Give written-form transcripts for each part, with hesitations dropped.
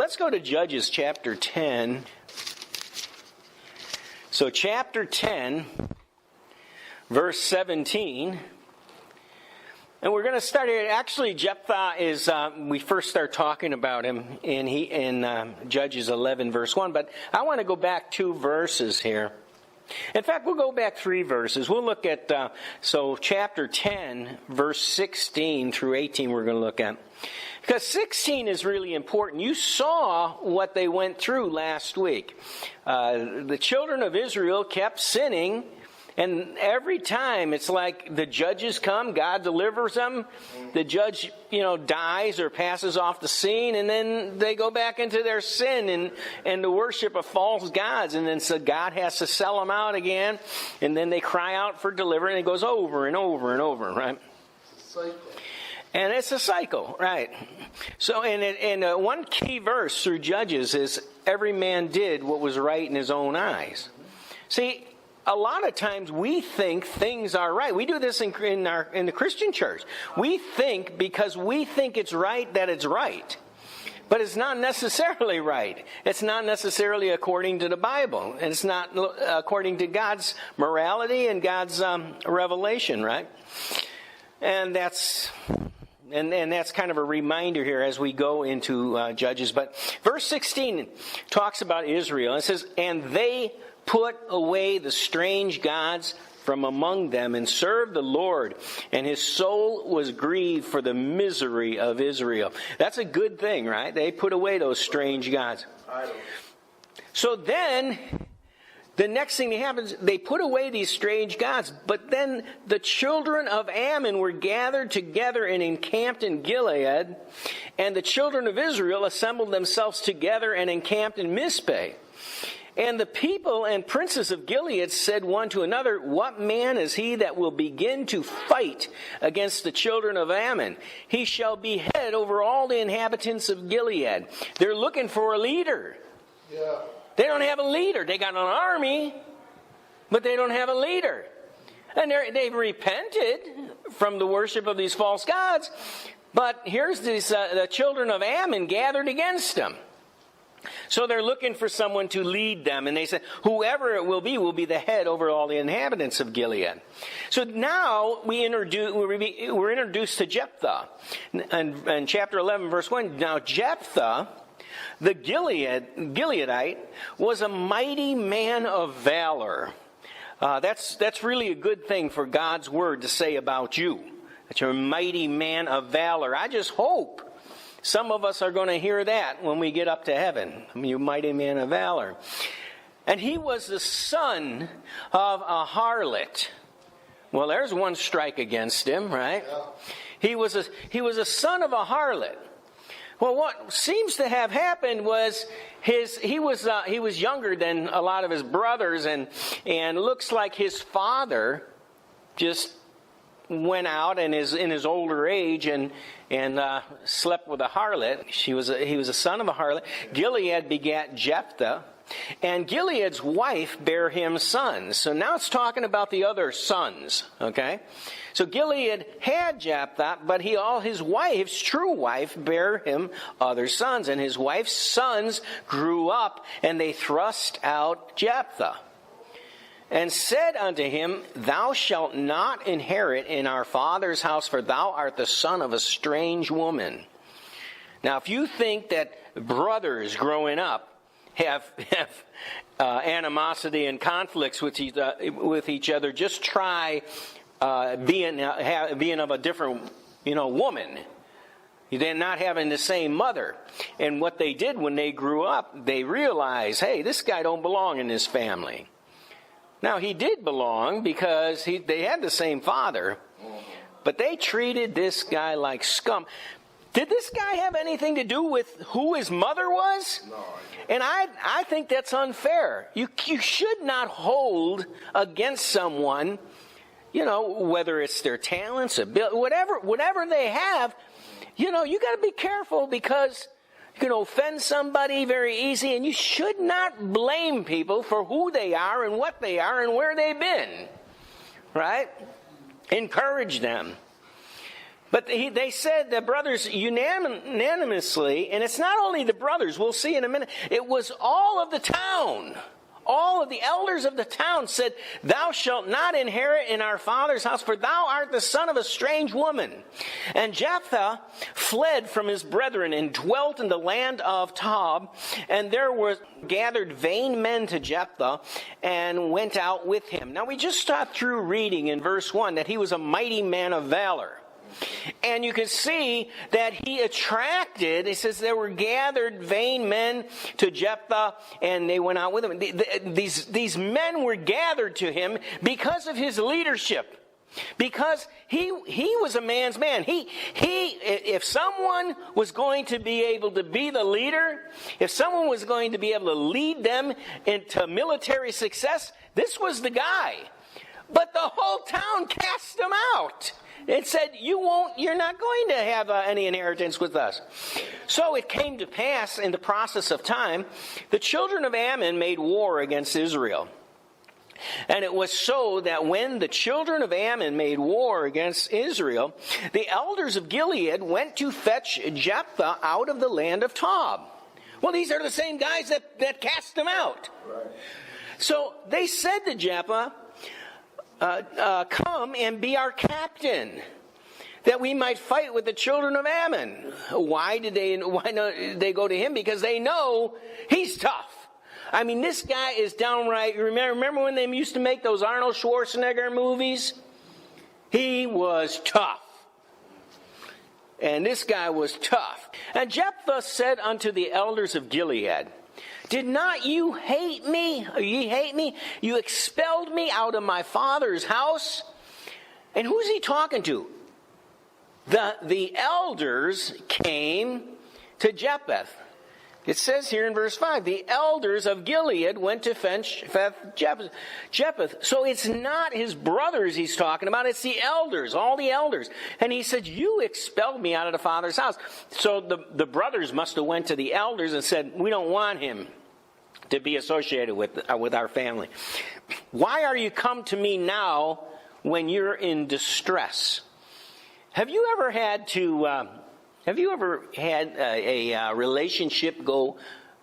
Let's go to Judges chapter 10. So chapter 10, verse 17. And we're going to start here. Actually, Jephthah is, we first start talking about him in Judges 11, verse 1. But I want to go back 2 verses here. In fact, we'll go back 3 verses. We'll look at, chapter 10, verse 16 through 18 we're going to look at. Because 16 is really important. You saw what they went through last week. The children of Israel kept sinning. And every time it's like the judges come, God delivers them. The judge, dies or passes off the scene, and then they go back into their sin and the worship of false gods. And then so God has to sell them out again, and then they cry out for deliverance. And it goes over and over and over, right? It's a cycle. And it's a cycle, right? So, and one key verse through Judges is every man did what was right in his own eyes. See, a lot of times we think things are right. We do this in the Christian church. We think because we think it's right that it's right. But it's not necessarily right. It's not necessarily according to the Bible. And it's not according to God's morality and God's revelation, right? And that's kind of a reminder here as we go into Judges. But verse 16 talks about Israel. It says, and they put away the strange gods from among them and served the Lord, and his soul was grieved for the misery of Israel. That's a good thing, right? They put away those strange gods. So then, the next thing that happens, they put away these strange gods, but then the children of Ammon were gathered together and encamped in Gilead, and the children of Israel assembled themselves together and encamped in Mizpeh. And the people and princes of Gilead said one to another, what man is he that will begin to fight against the children of Ammon? He shall be head over all the inhabitants of Gilead. They're looking for a leader. Yeah. They don't have a leader. They got an army, but they don't have a leader. And they've repented from the worship of these false gods. But here's the children of Ammon gathered against them. So they're looking for someone to lead them. And they said, whoever it will be the head over all the inhabitants of Gilead. So now we're introduced to Jephthah. In chapter 11, verse 1, now Jephthah, the Gileadite, was a mighty man of valor. That's really a good thing for God's word to say about you. That you're a mighty man of valor. I just hope some of us are going to hear that when we get up to heaven. You mighty man of valor. And he was the son of a harlot. Well, there's one strike against him, right? He was a son of a harlot. Well, what seems to have happened was he was younger than a lot of his brothers, and looks like his father just went out in his older age and slept with a harlot. He was a son of a harlot. Gilead begat Jephthah, and Gilead's wife bare him sons. So now it's talking about the other sons, okay? So Gilead had Jephthah, but his true wife bare him other sons, and his wife's sons grew up, and they thrust out Jephthah. And said unto him, thou shalt not inherit in our father's house, for thou art the son of a strange woman. Now, if you think that brothers growing up have animosity and conflicts with each other, just try being of a different woman. They're not having the same mother. And what they did when they grew up, they realized, hey, this guy don't belong in this family. Now, he did belong because they had the same father, but they treated this guy like scum. Did this guy have anything to do with who his mother was? No. And I think that's unfair. You should not hold against someone, whether it's their talents, ability, whatever they have. You got to be careful because you can offend somebody very easy, and you should not blame people for who they are and what they are and where they've been. Right? Encourage them. But they said, the brothers unanimously, and it's not only the brothers, we'll see in a minute, it was all of the town. All of the elders of the town said, thou shalt not inherit in our father's house, for thou art the son of a strange woman. And Jephthah fled from his brethren and dwelt in the land of Tob. And there were gathered vain men to Jephthah and went out with him. Now we just stopped through reading in verse 1 that he was a mighty man of valor. And you can see that he attracted, it says there were gathered vain men to Jephthah, and they went out with him. These men were gathered to him because of his leadership. Because he was a man's man. If someone was going to be able to be the leader, if someone was going to be able to lead them into military success, this was the guy. But the whole town cast him out. It said, you're not going to have any inheritance with us. So it came to pass in the process of time, the children of Ammon made war against Israel. And it was so that when the children of Ammon made war against Israel, the elders of Gilead went to fetch Jephthah out of the land of Tob. Well, these are the same guys that cast him out. Right. So they said to Jephthah, come and be our captain, that we might fight with the children of Ammon. Why don't they go to him? Because they know he's tough. I mean, this guy is downright. Remember when they used to make those Arnold Schwarzenegger movies? He was tough. And this guy was tough. And Jephthah said unto the elders of Gilead, did not you hate me? Ye hate me? You expelled me out of my father's house? And who's he talking to? The elders came to Jephthah. It says here in verse 5, the elders of Gilead went to fetch Jephthah. So it's not his brothers he's talking about, it's the elders, all the elders. And he said, you expelled me out of the father's house. So the brothers must have went to the elders and said, we don't want him to be associated with our family. Why are you come to me now when you're in distress? Have you ever had a relationship go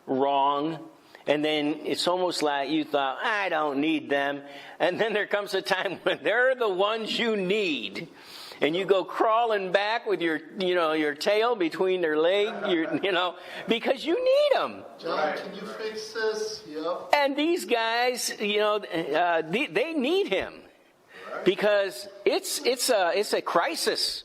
wrong, and then it's almost like you thought, I don't need them, and then there comes a time when they're the ones you need, and you go crawling back with your tail between their legs, because you need them. John, can you fix this? Yep. And these guys, they need him because it's a crisis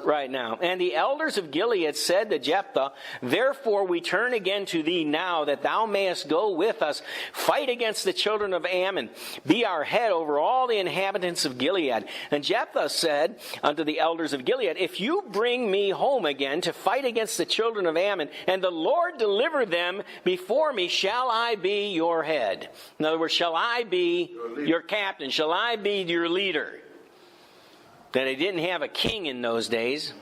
right now. And the elders of Gilead said to Jephthah, therefore we turn again to thee now, that thou mayest go with us, fight against the children of Ammon, be our head over all the inhabitants of Gilead. And Jephthah said unto the elders of Gilead, if you bring me home again to fight against the children of Ammon, and the Lord deliver them before me, shall I be your head? In other words, shall I be your captain? Shall I be your leader? That they didn't have a king in those days,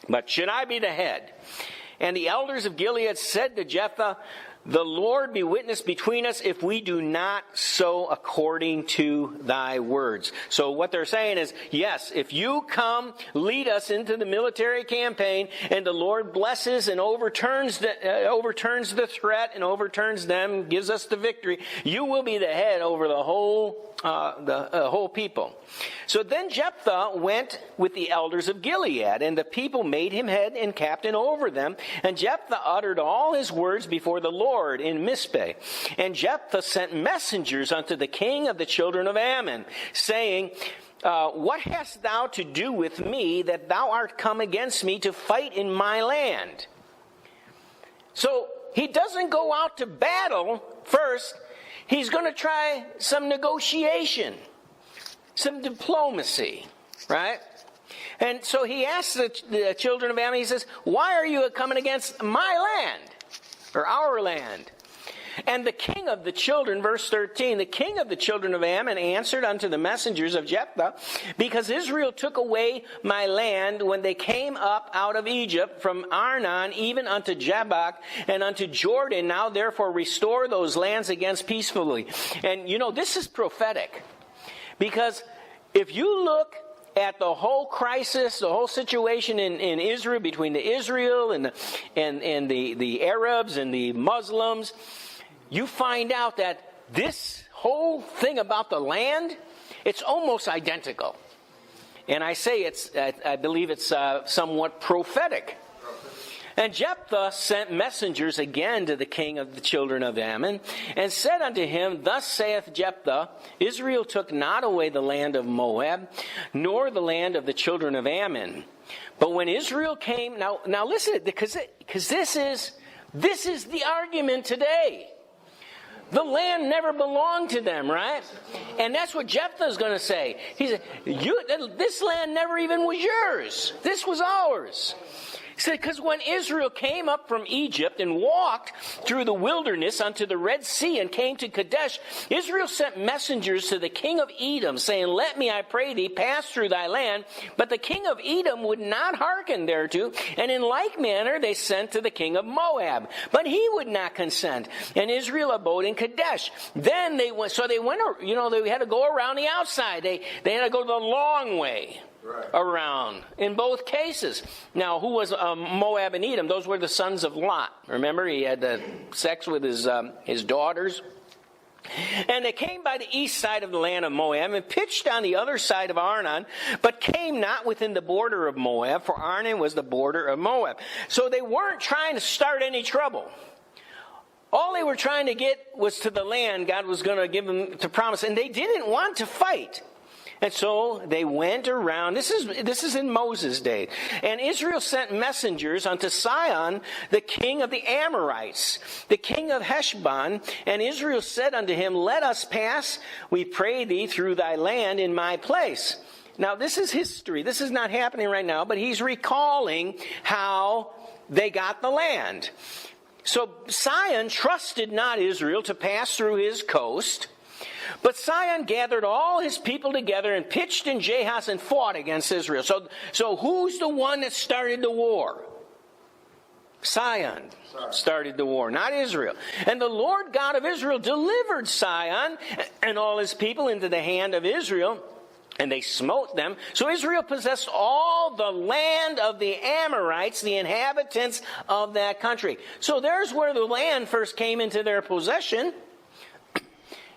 but should I be the head? And the elders of Gilead said to Jephthah, the Lord be witness between us if we do not so according to thy words. So what they're saying is, yes, if you come, lead us into the military campaign, and the Lord blesses and overturns the threat and overturns them, gives us the victory, you will be the head over the whole people. So then Jephthah went with the elders of Gilead, and the people made him head and captain over them. And Jephthah uttered all his words before the Lord in Mizpeh. And Jephthah sent messengers unto the king of the children of Ammon, saying, what hast thou to do with me, that thou art come against me to fight in my land? So he doesn't go out to battle first. He's going to try some negotiation, some diplomacy, right? And so he asks the children of Ammon, he says, why are you coming against my land, or our land? And the king of the children, verse 13, the king of the children of Ammon answered unto the messengers of Jephthah, because Israel took away my land when they came up out of Egypt from Arnon even unto Jabbok and unto Jordan. Now therefore restore those lands against peacefully. And this is prophetic. Because if you look at the whole crisis, the whole situation in Israel, between the Israel and the Arabs and the Muslims, you find out that this whole thing about the land, it's almost identical. And I say I believe it's somewhat prophetic. And Jephthah sent messengers again to the king of the children of Ammon, and said unto him, Thus saith Jephthah, Israel took not away the land of Moab, nor the land of the children of Ammon. But when Israel came, now listen, because this is the argument today. The land never belonged to them, right? And that's what Jephthah is going to say. He said, this land never even was yours. This was ours. He said, because when Israel came up from Egypt and walked through the wilderness unto the Red Sea and came to Kadesh, Israel sent messengers to the king of Edom, saying, Let me, I pray thee, pass through thy land. But the king of Edom would not hearken thereto. And in like manner they sent to the king of Moab. But he would not consent. And Israel abode in Kadesh. Then they went, they had to go around the outside. They had to go the long way. Right. Around in both cases. Now, who was Moab and Edom? Those were the sons of Lot. Remember, he had sex with his daughters. And they came by the east side of the land of Moab and pitched on the other side of Arnon, but came not within the border of Moab, for Arnon was the border of Moab. So they weren't trying to start any trouble. All they were trying to get was to the land God was going to give them to promise, and they didn't want to fight. And so they went around. This is in Moses' day. And Israel sent messengers unto Sihon, the king of the Amorites, the king of Heshbon. And Israel said unto him, Let us pass, we pray thee, through thy land in my place. Now, this is history. This is not happening right now, but he's recalling how they got the land. So Sihon trusted not Israel to pass through his coast. But Sihon gathered all his people together and pitched in Jahaz and fought against Israel. So who's the one that started the war? Sihon started the war, not Israel. And the Lord God of Israel delivered Sihon and all his people into the hand of Israel, and they smote them. So Israel possessed all the land of the Amorites, the inhabitants of that country. So there's where the land first came into their possession.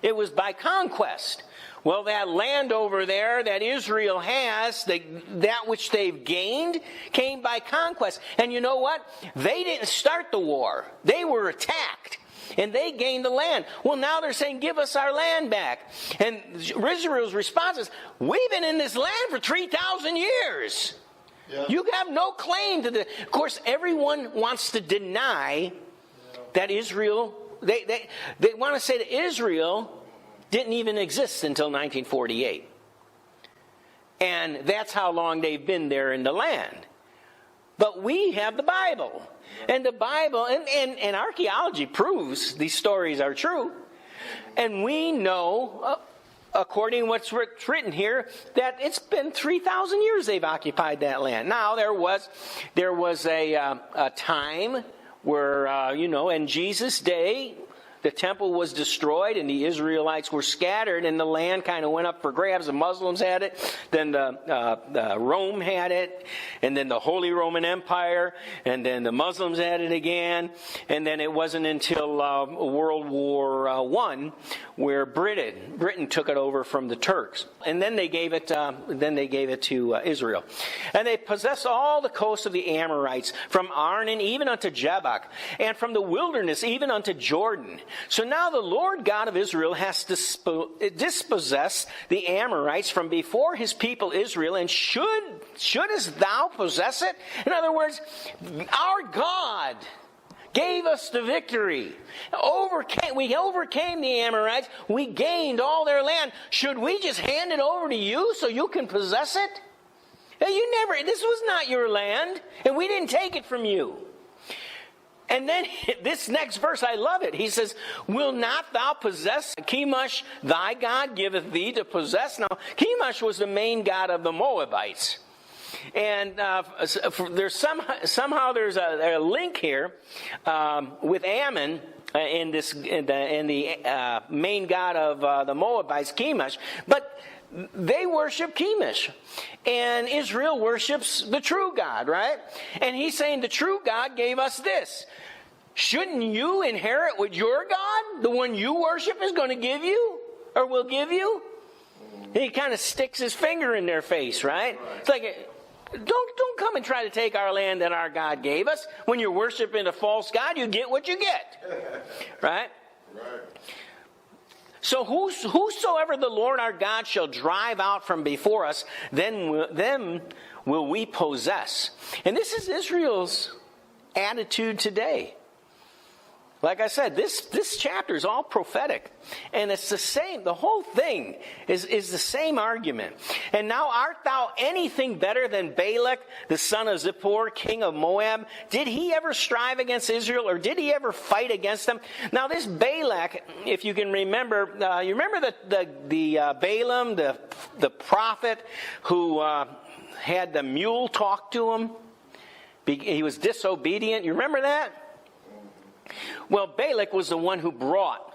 It was by conquest. Well, that land over there that Israel has, that which they've gained, came by conquest. And you know what? They didn't start the war. They were attacked. And they gained the land. Well, now they're saying, give us our land back. And Israel's response is, we've been in this land for 3,000 years. Yeah. You have no claim to the... Of course, everyone wants to deny that Israel... They want to say that Israel didn't even exist until 1948. And that's how long they've been there in the land. But we have the Bible. And the Bible, and archaeology proves these stories are true. And we know, according to what's written here, that it's been 3,000 years they've occupied that land. Now, there was a time where, in Jesus' day, the temple was destroyed and the Israelites were scattered and the land kind of went up for grabs. The Muslims had it, then Rome had it, and then the Holy Roman Empire, and then the Muslims had it again. And then it wasn't until World War I where Britain took it over from the Turks. And then they gave it to Israel. And they possessed all the coast of the Amorites, from Arnon even unto Jabbok, and from the wilderness even unto Jordan. So now the Lord God of Israel has dispossessed the Amorites from before his people Israel, and shouldest thou possess it? In other words, our God gave us the victory. We overcame the Amorites. We gained all their land. Should we just hand it over to you so you can possess it? This was not your land, and we didn't take it from you. And then this next verse, I love it. He says, will not thou possess Chemosh, thy God giveth thee to possess? Now, Chemosh was the main god of the Moabites. And there's somehow there's a link here with Ammon in the main god of the Moabites, Chemosh. But they worship Chemosh. And Israel worships the true God, right? And he's saying the true God gave us this. Shouldn't you inherit what your God, the one you worship, is going to give you or will give you? And he kind of sticks his finger in their face, right? It's like, don't come and try to take our land that our God gave us. When you're worshiping a false God, you get what you get, right? So whosoever the Lord our God shall drive out from before us, them will we possess. And this is Israel's attitude today. Like I said, this chapter is all prophetic. And it's the same, the whole thing is the same argument. And now art thou anything better than Balak, the son of Zippor, king of Moab? Did he ever strive against Israel, or did he ever fight against them? Now this Balak, if you can remember, you remember the Balaam, the prophet who had the mule talk to him? He was disobedient. You remember that? Well, Balak was the one who brought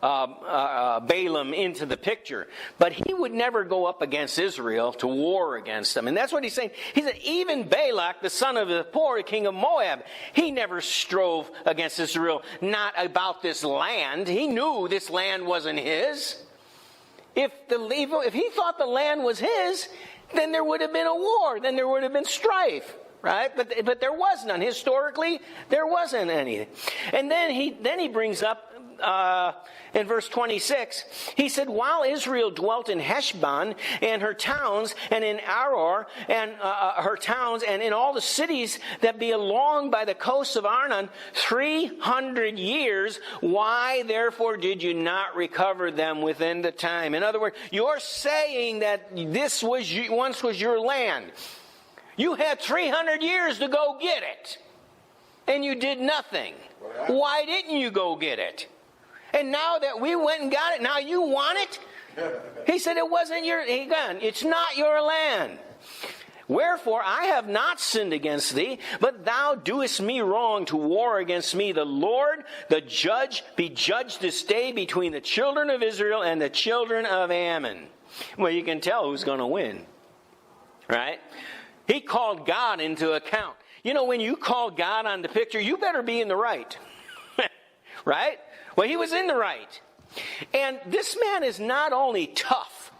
Balaam into the picture. But he would never go up against Israel to war against them. And that's what he's saying. He said, even Balak, the son of Zippor, king of Moab, he never strove against Israel, not about this land. He knew this land wasn't his. If he thought the land was his, then there would have been a war. Then there would have been strife. Right? But there was none. Historically, there wasn't any. And then he brings up in verse 26, he said, while Israel dwelt in Heshbon and her towns, and in Aror and her towns, and in all the cities that be along by the coasts of Arnon, 300 years, why therefore did you not recover them within the time? In other words, you're saying that this once was your land. You had 300 years to go get it, and you did nothing. Why didn't you go get it? And now that we went and got it, now you want it? He said it wasn't your, it's not your land. Wherefore I have not sinned against thee, but thou doest me wrong to war against me. The Lord, the judge, be judged this day between the children of Israel and the children of Ammon. Well, you can tell who's going to win, right? He called God into account. You know, when you call God on the picture, you better be in the right. Right? Well, he was in the right. And this man is not only tough.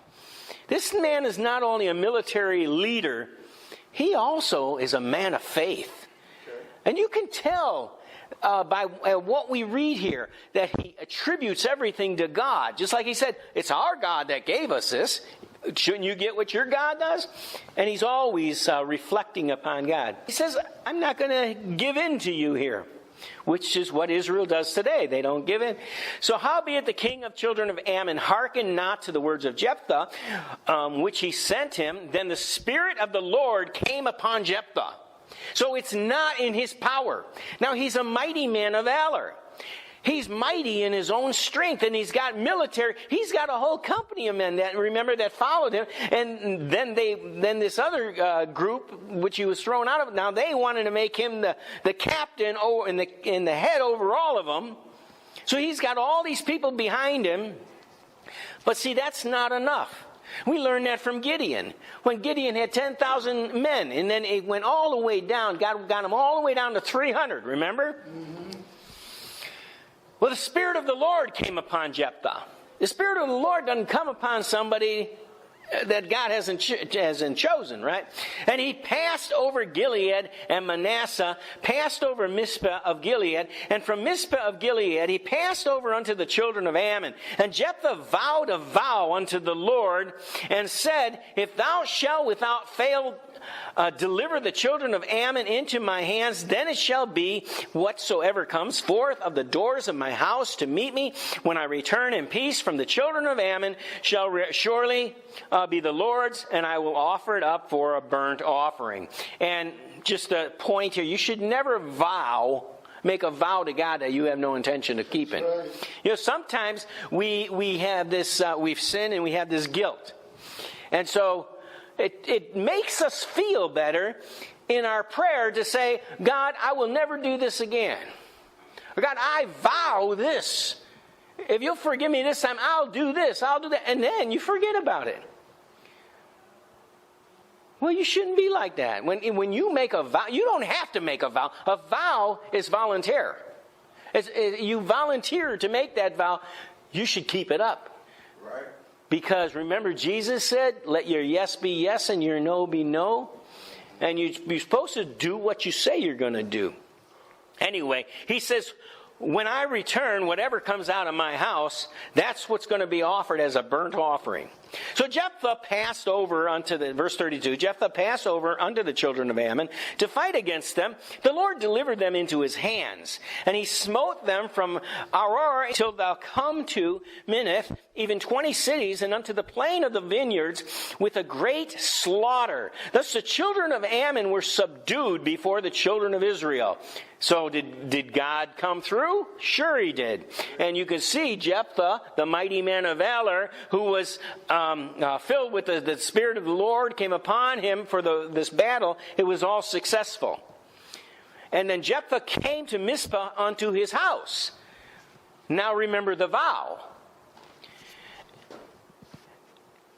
This man is not only a military leader. He also is a man of faith. And you can tell by what we read here that he attributes everything to God. Just like he said, it's our God that gave us this. Shouldn't you get what your God does? And he's always reflecting upon God. He says, I'm not going to give in to you here, which is what Israel does today. They don't give in. So howbeit the king of children of Ammon hearkened not to the words of Jephthah, which he sent him, then the Spirit of the Lord came upon Jephthah. So it's not in his power. Now he's a mighty man of valor. He's mighty in his own strength, and he's got military. He's got a whole company of men that followed him. And then this other group, which he was thrown out of, now they wanted to make him the captain and the head over all of them. So he's got all these people behind him. But see, that's not enough. We learned that from Gideon. When Gideon had 10,000 men, and then it went all the way down, got them all the way down to 300, remember? Mm-hmm. Well, the Spirit of the Lord came upon Jephthah. The Spirit of the Lord doesn't come upon somebody that God hasn't chosen, right? And he passed over Gilead, and Manasseh passed over Mizpah of Gilead, and from Mizpah of Gilead he passed over unto the children of Ammon. And Jephthah vowed a vow unto the Lord, and said, if thou shalt without fail deliver the children of Ammon into my hands, then it shall be whatsoever comes forth of the doors of my house to meet me when I return in peace from the children of Ammon shall surely be the Lord's, and I will offer it up for a burnt offering. And just a point here, you should never make a vow to God that you have no intention of keeping. You know, sometimes we have this, we've sinned and we have this guilt. And so it makes us feel better in our prayer to say, God, I will never do this again. Or God, I vow this. If you'll forgive me this time, I'll do this, I'll do that. And then you forget about it. Well, you shouldn't be like that. When you make a vow, you don't have to make a vow. A vow is volunteer. You volunteer to make that vow. You should keep it up. Right. Because remember, Jesus said, let your yes be yes and your no be no. And you're supposed to do what you say you're going to do. Anyway, he says, when I return, whatever comes out of my house, that's what's going to be offered as a burnt offering. So Jephthah passed over verse 32, Jephthah passed over unto the children of Ammon to fight against them. The Lord delivered them into his hands, and he smote them from Aroer till thou come to Minnith, even 20 cities, and unto the plain of the vineyards with a great slaughter. Thus the children of Ammon were subdued before the children of Israel. So did God come through? Sure he did. And you can see Jephthah, the mighty man of valor, who was filled with the Spirit of the Lord, came upon him for this battle. It was all successful. And then Jephthah came to Mizpah unto his house. Now remember the vow.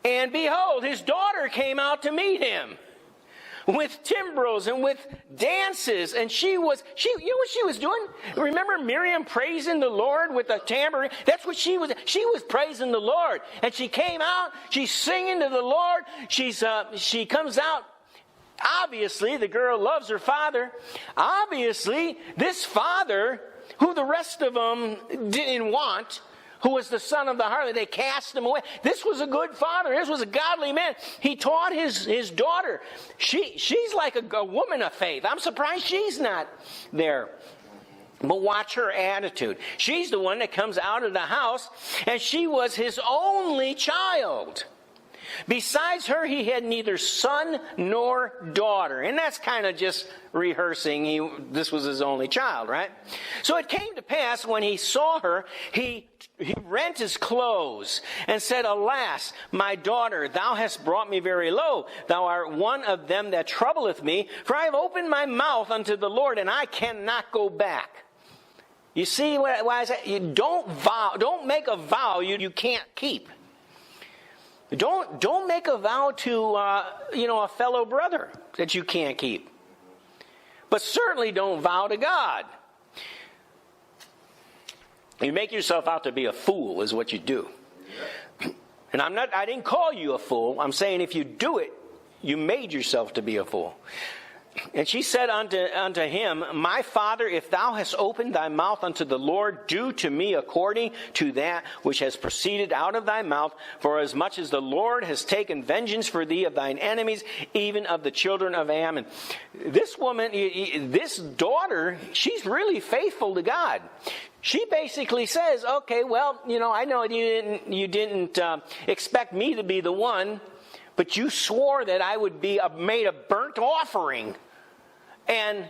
And behold, his daughter came out to meet him with timbrels and with dances. And you know what she was doing? Remember Miriam praising the Lord with a tambourine? That's what she was. She was praising the Lord. And she came out, she's singing to the Lord. She comes out. Obviously, the girl loves her father. Obviously, this father, who the rest of them didn't want, who was the son of the harlot, they cast him away. This was a good father. This was a godly man. He taught his daughter. She's like a woman of faith. I'm surprised she's not there. But watch her attitude. She's the one that comes out of the house, and she was his only child. Besides her, he had neither son nor daughter. And that's kind of just rehearsing. This was his only child, right? So it came to pass when he saw her, he rent his clothes and said, Alas, my daughter, thou hast brought me very low. Thou art one of them that troubleth me, for I have opened my mouth unto the Lord, and I cannot go back. You see why I say you don't make a vow you can't keep. Don't make a vow to a fellow brother that you can't keep. But certainly don't vow to God. You make yourself out to be a fool is what you do. And I didn't call you a fool. I'm saying if you do it, you made yourself to be a fool. And she said unto him, My father, if thou hast opened thy mouth unto the Lord, do to me according to that which has proceeded out of thy mouth. For as much as the Lord has taken vengeance for thee of thine enemies, even of the children of Ammon. This woman, this daughter, she's really faithful to God. She basically says, okay, well, I know you didn't expect me to be the one, but you swore that I would be made a burnt offering. And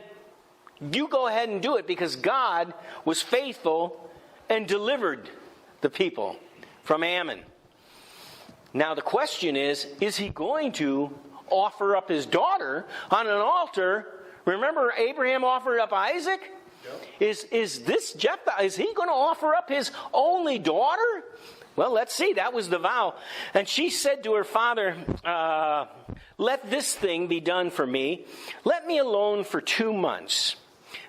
you go ahead and do it because God was faithful and delivered the people from Ammon. Now the question is he going to offer up his daughter on an altar? Remember Abraham offered up Isaac? Yep. Is this Jephthah, is he going to offer up his only daughter? Well, let's see. That was the vow. And she said to her father, Let this thing be done for me. Let me alone for 2 months,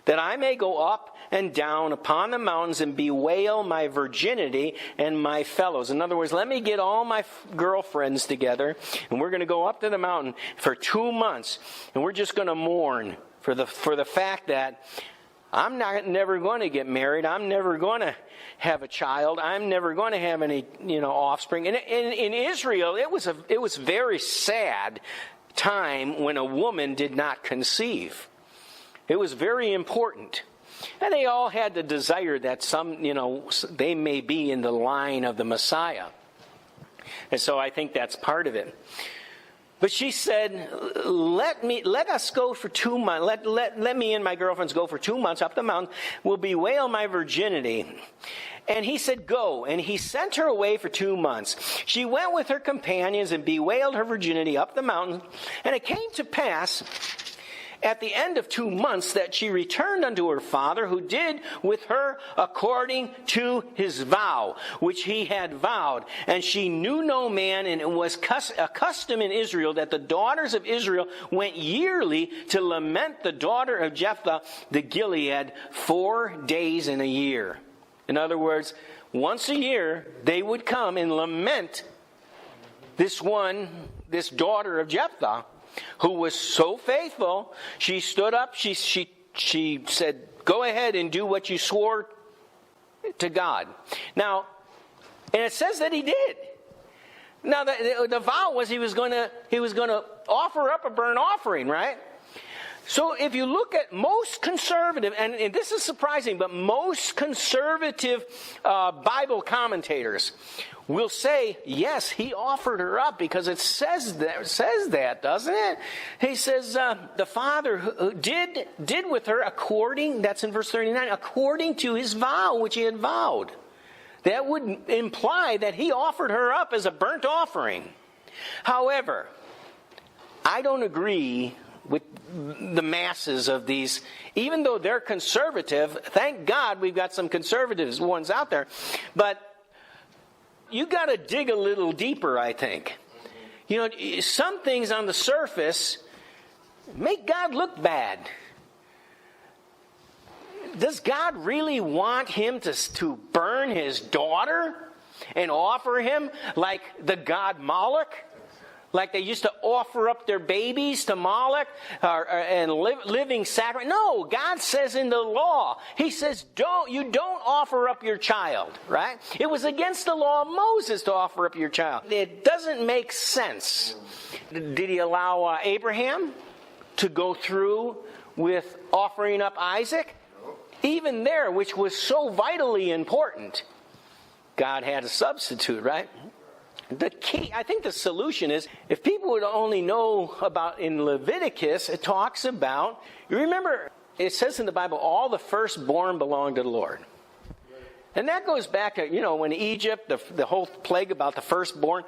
that I may go up and down upon the mountains and bewail my virginity and my fellows. In other words, let me get all my girlfriends together, and we're going to go up to the mountain for 2 months, and we're just going to mourn for the fact that I'm never going to get married. I'm never going to have a child. I'm never going to have any, offspring. And in Israel, it was very sad time when a woman did not conceive. It was very important. And they all had the desire that they may be in the line of the Messiah. And so I think that's part of it. But she said, let us go for 2 months. Let me and my girlfriends go for 2 months up the mountain. We'll bewail my virginity. And he said, Go. And he sent her away for 2 months. She went with her companions and bewailed her virginity up the mountain. And it came to pass, at the end of 2 months that she returned unto her father, who did with her according to his vow, which he had vowed. And she knew no man, and it was a custom in Israel that the daughters of Israel went yearly to lament the daughter of Jephthah the Gilead 4 days in a year. In other words, once a year, they would come and lament this daughter of Jephthah, who was so faithful. She stood up, she said, go ahead and do what you swore to God. Now, and it says that he did. Now, the vow was he was going to offer up a burnt offering, right? So if you look at most conservative, and this is surprising, but most conservative Bible commentators will say, yes, he offered her up, because it says that, doesn't it? He says, the father who did with her according, that's in verse 39, according to his vow, which he had vowed. That would imply that he offered her up as a burnt offering. However, I don't agree with the masses of these, even though they're conservative. Thank God we've got some conservative ones out there. But you got to dig a little deeper, I think. You know, some things on the surface make God look bad. Does God really want him to burn his daughter and offer him like the god Moloch? Like they used to offer up their babies to Moloch and living sacrifice. No, God says in the law, he says, you don't offer up your child, right? It was against the law of Moses to offer up your child. It doesn't make sense. Did he allow Abraham to go through with offering up Isaac? Even there, which was so vitally important, God had a substitute, right? The key, I think the solution is, if people would only know about, in Leviticus, it talks about, you remember, it says in the Bible, all the firstborn belong to the Lord. And that goes back to, when Egypt, the whole plague about the firstborn,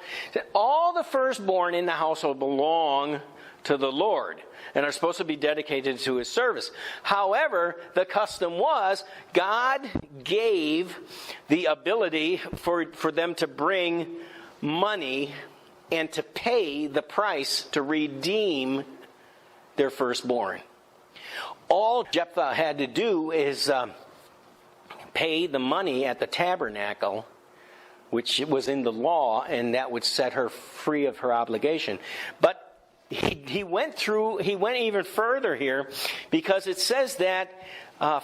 all the firstborn in the household belong to the Lord and are supposed to be dedicated to his service. However, the custom was, God gave the ability for them to bring money and to pay the price to redeem their firstborn. All Jephthah had to do is pay the money at the tabernacle, which was in the law, and that would set her free of her obligation. But he went even further here, because it says that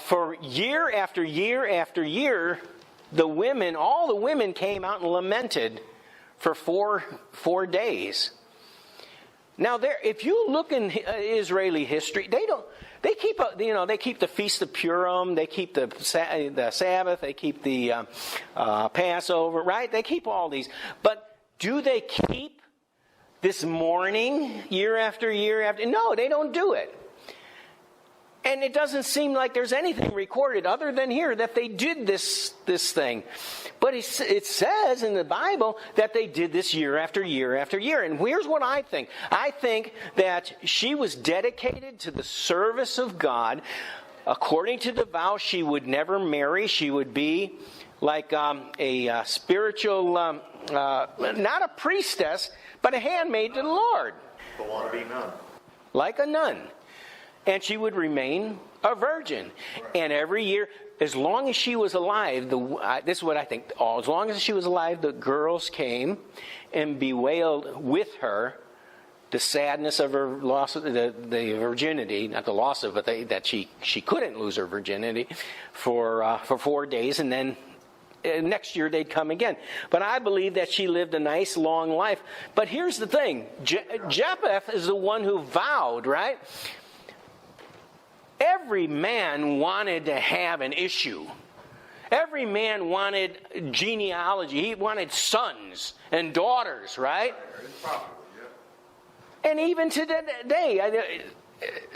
for year after year after year, all the women came out and lamented for four days. Now, if you look in Israeli history, they keep the Feast of Purim, they keep the Sabbath, they keep the Passover, right? They keep all these. But do they keep this mourning year after year after? No, they don't do it. And it doesn't seem like there's anything recorded other than here that they did this thing. But it says in the Bible that they did this year after year after year. And here's what I think. I think that she was dedicated to the service of God. According to the vow, she would never marry. She would be like a spiritual, not a priestess, but a handmaid to the Lord. The wannabe nun. Like a nun. And she would remain a virgin. And every year, as long as she was alive, this is what I think, as long as she was alive, the girls came and bewailed with her the sadness of her loss of the virginity, not the loss of it, that she couldn't lose her virginity for 4 days, and then next year they'd come again. But I believe that she lived a nice long life. But here's the thing, Jephthah is the one who vowed, right? Every man wanted to have an issue. Every man wanted genealogy. He wanted sons and daughters, right? And even today,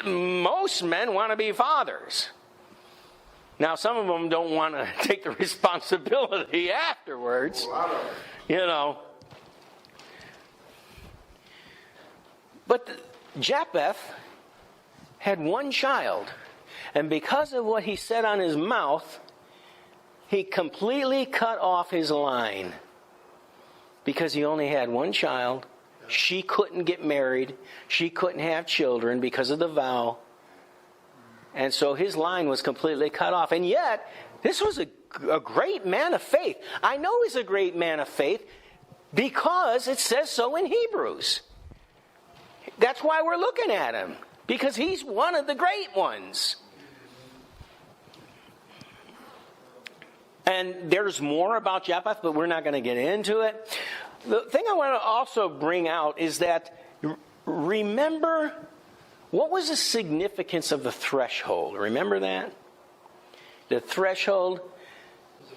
most men want to be fathers. Now, some of them don't want to take the responsibility afterwards. But Jephthah had one child. And because of what he said on his mouth, he completely cut off his line. Because he only had one child. She couldn't get married. She couldn't have children because of the vow. And so his line was completely cut off. And yet, this was a great man of faith. I know he's a great man of faith because it says so in Hebrews. That's why we're looking at him. Because he's one of the great ones. And there's more about Jephthah, but we're not going to get into it. The thing I want to also bring out is that, remember, what was the significance of the threshold? Remember that? The threshold,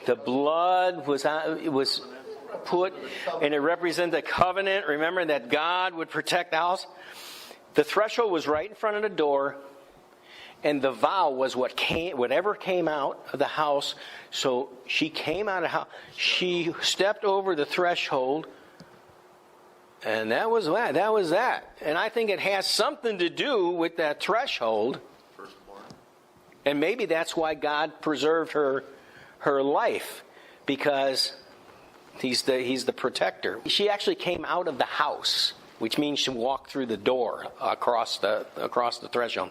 the blood was put, and it represented the covenant. Remember that God would protect the house? The threshold was right in front of the door, and the vow was whatever came out of the house. So she came out of the house. She stepped over the threshold, and that was that. That was that. And I think it has something to do with that threshold. And maybe that's why God preserved her life, because he's the protector. She actually came out of the house, which means she walked through the door across the threshold.